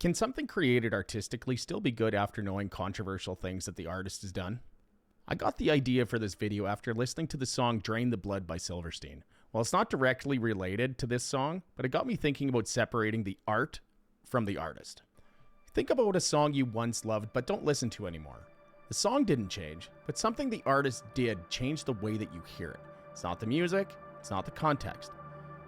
Can something created artistically still be good after knowing controversial things that the artist has done? I got the idea for this video after listening to the song Drain the Blood by Silverstein. Well, it's not directly related to this song, but it got me thinking about separating the art from the artist. Think about a song you once loved but don't listen to anymore. The song didn't change, but something the artist did changed the way that you hear it. It's not the music, it's not the context.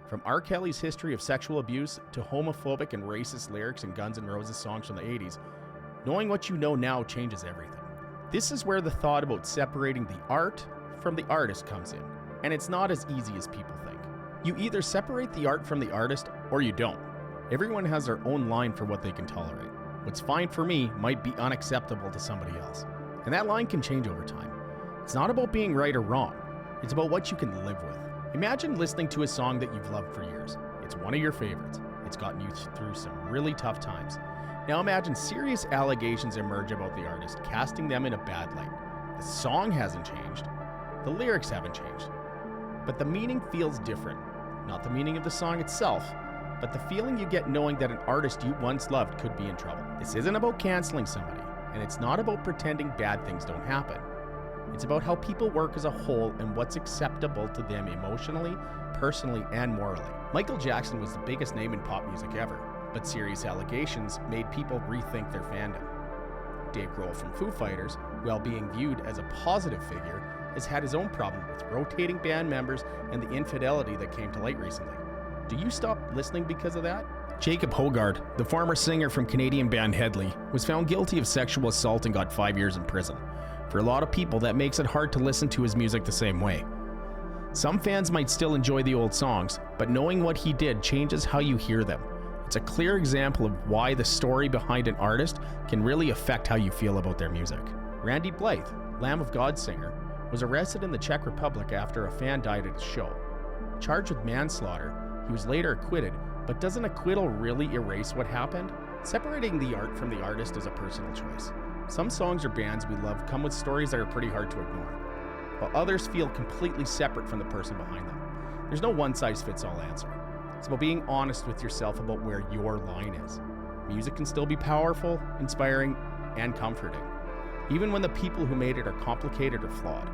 From R. Kelly's history of sexual abuse to homophobic and racist lyrics in Guns N' Roses songs from the 80s, knowing what you know now changes everything. This is where the thought about separating the art from the artist comes in, and it's not as easy as people think. You either separate the art from the artist or you don't. Everyone has their own line for what they can tolerate. What's fine for me might be unacceptable to somebody else, and that line can change over time. It's not about being right or wrong, it's about what you can live with. Imagine listening to a song that you've loved for years. It's one of your favorites. It's gotten you through some really tough times. Now imagine serious allegations emerge about the artist, casting them in a bad light. The song hasn't changed. The lyrics haven't changed. But the meaning feels different. Not the meaning of the song itself, but the feeling you get knowing that an artist you once loved could be in trouble. This isn't about canceling somebody, and it's not about pretending bad things don't happen. It's about how people work as a whole and what's acceptable to them emotionally, personally, and morally. Michael Jackson was the biggest name in pop music ever, but serious allegations made people rethink their fandom. Dave Grohl from Foo Fighters, while being viewed as a positive figure, has had his own problem with rotating band members and the infidelity that came to light recently. Do you stop listening because of that? Jacob Hogard, the former singer from Canadian band Headley, was found guilty of sexual assault and got 5 years in prison. For a lot of people, that makes it hard to listen to his music the same way. Some fans might still enjoy the old songs, but knowing what he did changes how you hear them. It's a clear example of why the story behind an artist can really affect how you feel about their music. Randy Blythe, Lamb of God singer, was arrested in the Czech Republic after a fan died at his show. Charged with manslaughter, he was later acquitted, but does an acquittal really erase what happened? Separating the art from the artist is a personal choice. Some songs or bands we love come with stories that are pretty hard to ignore, while others feel completely separate from the person behind them. There's no one-size-fits-all answer. It's about being honest with yourself about where your line is. Music can still be powerful, inspiring, and comforting, even when the people who made it are complicated or flawed.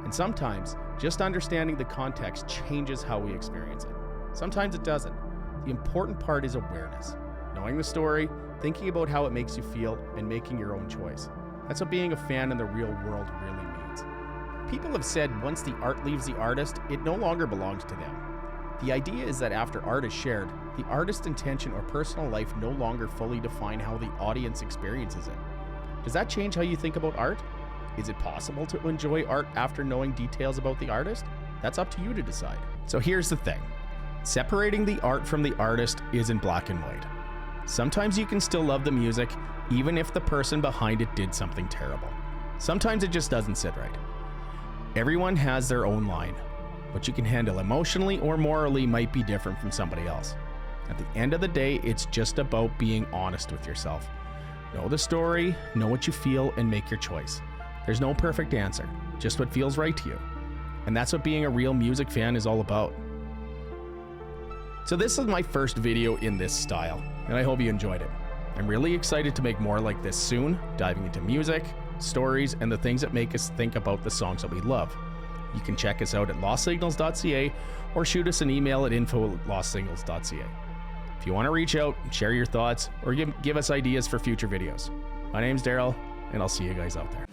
And sometimes, just understanding the context changes how we experience it. Sometimes it doesn't. The important part is awareness. Knowing the story, thinking about how it makes you feel, and making your own choice. That's what being a fan in the real world really means. People have said once the art leaves the artist, it no longer belongs to them. The idea is that after art is shared, the artist's intention or personal life no longer fully define how the audience experiences it. Does that change how you think about art? Is it possible to enjoy art after knowing details about the artist? That's up to you to decide. So here's the thing. Separating the art from the artist isn't black and white. Sometimes you can still love the music, even if the person behind it did something terrible. Sometimes it just doesn't sit right. Everyone has their own line. What you can handle emotionally or morally might be different from somebody else. At the end of the day, it's just about being honest with yourself. Know the story, know what you feel, and make your choice. There's no perfect answer, just what feels right to you. And that's what being a real music fan is all about. So this is my first video in this style, and I hope you enjoyed it. I'm really excited to make more like this soon, diving into music, stories, and the things that make us think about the songs that we love. You can check us out at lostsignals.ca or shoot us an email at info@lostsignals.ca. If you want to reach out, share your thoughts, or give us ideas for future videos. My name's Darrell, and I'll see you guys out there.